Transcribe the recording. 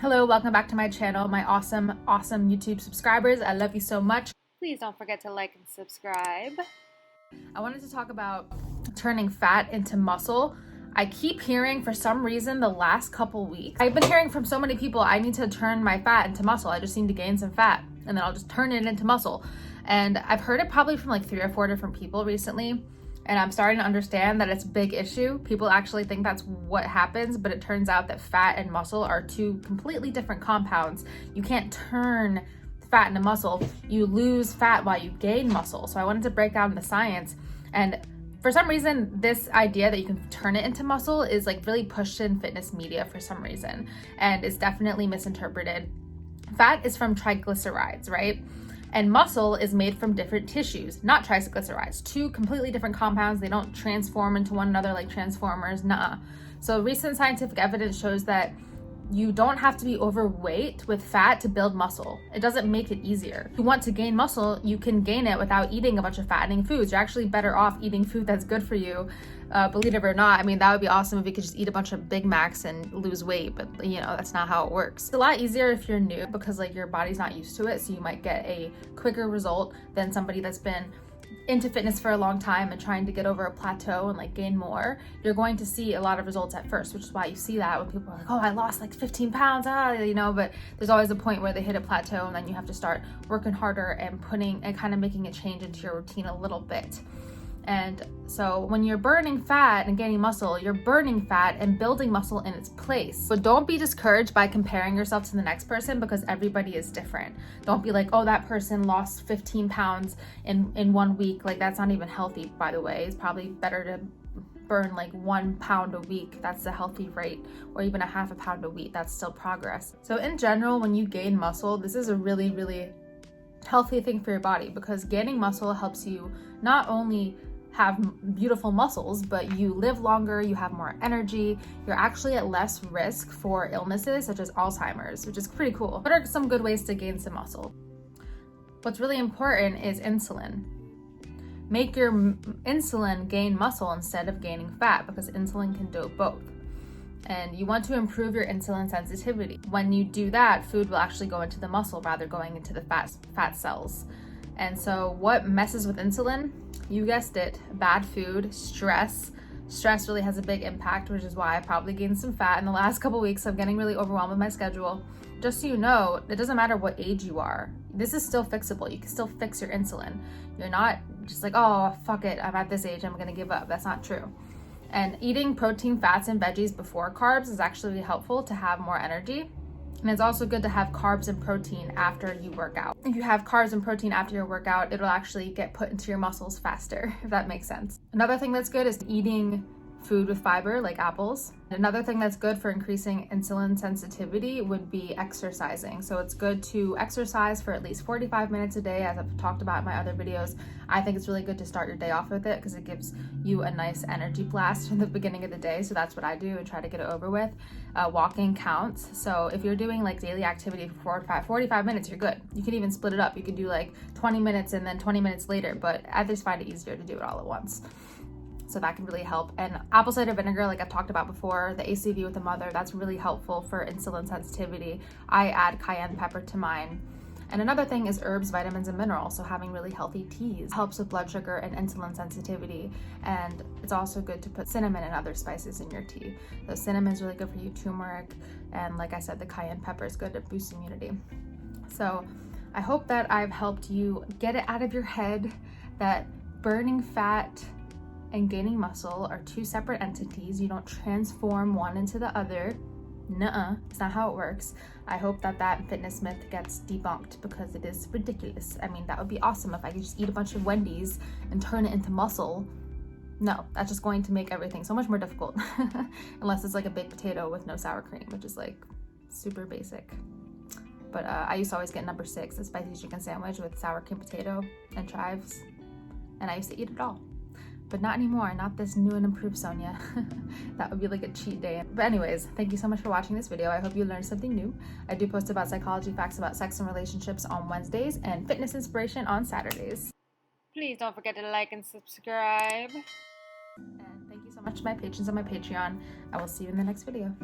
Hello, welcome back to my channel, my awesome YouTube subscribers. I love you so much. Please don't forget to like and subscribe. I wanted to talk about turning fat into muscle. I keep hearing, for some reason, the last couple weeks, I've been hearing from so many people, I need to turn my fat into muscle. I just need to gain some fat and then I'll just turn it into muscle. And I've heard it probably from like 3 or 4 different people recently. And I'm starting to understand that it's a big issue. People actually think that's what happens, but it turns out that fat and muscle are 2 completely different compounds. You can't turn fat into muscle. You lose fat while you gain muscle. So I wanted to break down the science. And for some reason, this idea that you can turn it into muscle is like really pushed in fitness media for some reason. And it's definitely misinterpreted. Fat is from triglycerides, right? And muscle is made from different tissues, not triglycerides. 2 completely different compounds. They don't transform into one another like transformers, nuh-uh. So recent scientific evidence shows that you don't have to be overweight with fat to build muscle. It doesn't make it easier. If you want to gain muscle, you can gain it without eating a bunch of fattening foods. You're actually better off eating food that's good for you. Believe it or not, I mean, that would be awesome if you could just eat a bunch of Big Macs and lose weight, but you know, that's not how it works. It's a lot easier if you're new because like your body's not used to it, so you might get a quicker result than somebody that's been into fitness for a long time and trying to get over a plateau and like gain more. You're going to see a lot of results at first, which is why you see that when people are like, oh, I lost like 15 pounds, you know, but there's always a point where they hit a plateau and then you have to start working harder and putting and kind of making a change into your routine a little bit. And so when you're burning fat and gaining muscle, you're burning fat and building muscle in its place. But don't be discouraged by comparing yourself to the next person because everybody is different. Don't be like, oh, that person lost 15 pounds in 1 week. Like that's not even healthy, by the way. It's probably better to burn like 1 pound a week. That's the healthy rate, or even a half a pound a week. That's still progress. So in general, when you gain muscle, this is a really, really healthy thing for your body because gaining muscle helps you not only have beautiful muscles, but you live longer, you have more energy, you're actually at less risk for illnesses such as Alzheimer's, which is pretty cool. What are some good ways to gain some muscle? What's really important is insulin. Make your insulin gain muscle instead of gaining fat because insulin can do both. And you want to improve your insulin sensitivity. When you do that, food will actually go into the muscle rather going into the fat cells. And so what messes with insulin? You guessed it, bad food, stress. Stress really has a big impact, which is why I probably gained some fat in the last couple weeks. I'm getting really overwhelmed with my schedule. Just so you know, it doesn't matter what age you are. This is still fixable. You can still fix your insulin. You're not just like, oh, fuck it, I'm at this age, I'm gonna give up. That's not true. And eating protein, fats, and veggies before carbs is actually really helpful to have more energy. And it's also good to have carbs and protein after you work out. If you have carbs and protein after your workout, it'll actually get put into your muscles faster, if that makes sense. Another thing that's good is eating food with fiber like apples. Another thing that's good for increasing insulin sensitivity would be exercising. So it's good to exercise for at least 45 minutes a day, as I've talked about in my other videos. I think it's really good to start your day off with it because it gives you a nice energy blast in the beginning of the day. So that's what I do and try to get it over with. Walking counts. So if you're doing like daily activity for 45 minutes, you're good. You can even split it up. You could do like 20 minutes and then 20 minutes later, but I just find it easier to do it all at once. So that can really help. And apple cider vinegar, like I've talked about before, the ACV with the mother, that's really helpful for insulin sensitivity. I add cayenne pepper to mine. And another thing is herbs, vitamins, and minerals. So having really healthy teas helps with blood sugar and insulin sensitivity. And it's also good to put cinnamon and other spices in your tea. So cinnamon is really good for you, turmeric, and like I said, the cayenne pepper is good to boost immunity. So I hope that I've helped you get it out of your head that burning fat and gaining muscle are 2 separate entities. You don't transform one into the other. Nuh-uh, it's not how it works. I hope that fitness myth gets debunked because it is ridiculous. I mean, that would be awesome if I could just eat a bunch of Wendy's and turn it into muscle. No, that's just going to make everything so much more difficult. Unless it's like a baked potato with no sour cream, which is like super basic. But I used to always get number 6, a spicy chicken sandwich with sour cream potato and chives. And I used to eat it all. But not anymore, not this new and improved Sonia. That would be like a cheat day. But anyways, thank you so much for watching this video. I hope you learned something new. I do post about psychology facts about sex and relationships on Wednesdays and fitness inspiration on Saturdays. Please don't forget to like and subscribe. And thank you so much to my patrons on my Patreon. I will see you in the next video.